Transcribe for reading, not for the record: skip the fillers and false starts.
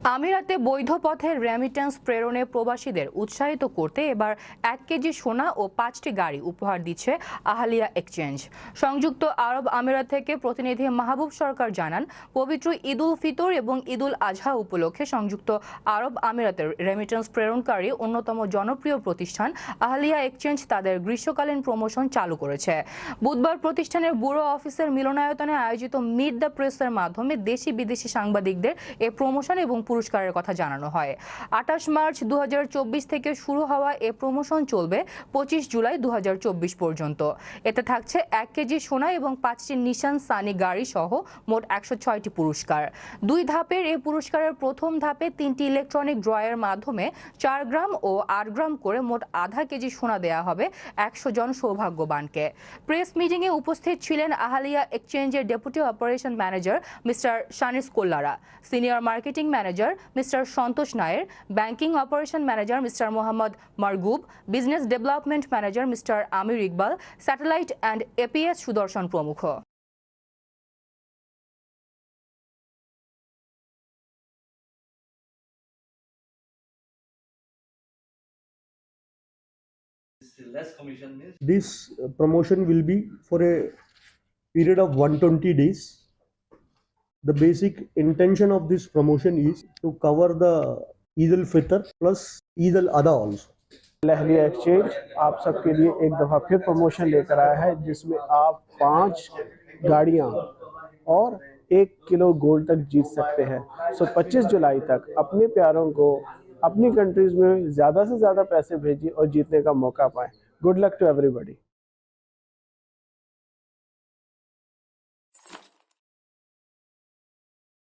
আমিরাতে বৈধ পথে রেমিট্যান্স প্রেরণে প্রবাসীদের উৎসাহিত করতে এবার 1 কেজি সোনা ও 5টি গাড়ি উপহার দিচ্ছে আহালিয়া এক্সচেঞ্জ। সংযুক্ত আরব আমিরাত থেকে প্রতিনিধি মাহবুব সরকার জানান, পবিত্র ঈদুল ফিতর এবং ঈদুল আজহা উপলক্ষে সংযুক্ত আরব আমিরাতের রেমিট্যান্স প্রেরণকারী অন্যতম জনপ্রিয় প্রতিষ্ঠান আহালিয়া এক্সচেঞ্জ তাদের গ্রীষ্মকালীন প্রমোশন চালু করেছে। বুধবার প্রতিষ্ঠানের ব্যুরো অফিসের মিলনায়তনে আয়োজিত মিট দ্য প্রেসের মাধ্যমে দেশি বিদেশি সাংবাদিকদের এ প্রমোশন এবং পুরস্কারের কথা জানানো হয়। 28 মার্চ 2024 থেকে শুরু হওয়া এ প্রমোশন চলবে 25 জুলাই 2024 পর্যন্ত। এতে থাকছে 1 কেজি সোনা এবং 5টি নিশান সানি গাড়ি সহ মোট 106টি পুরস্কার। 2 ধাপের এই পুরস্কারের প্রথম ধাপে 3টি ইলেকট্রনিক ড্রয়ের মাধ্যমে 4 গ্রাম ও 8 গ্রাম করে মোট আধা কেজি সোনা দেয়া হবে 100 জন সৌভাগ্যবানকে। প্রেস মিটিংয়ে উপস্থিত ছিলেন আহালিয়া এক্সচেঞ্জের deputy operation manager mister Shanis Kollara, senior marketing manager mister Santosh Nair, banking operation manager mister Mohammad Marghoob, business development manager mister Amir Iqbal, satellite and APS Sudarshan প্রমুখ। This promotion will be for a period of 120 days. The basic intention of this promotion is to cover the Eid al-Fitr plus Eid al-Adha also. Ahalia exchange आप सबके लिए एक दफ़ा फिर promotion लेकर आया है, जिसमें आप 5 गाड़ियां और 1 किलो गोल्ड तक जीत सकते हैं। 25 जुलाई तक अपने प्यारों को अपनी कंट्रीज में ज़्यादा से ज़्यादा पैसे भेजिए और जीतने का मौका पाएं। Good luck to everybody.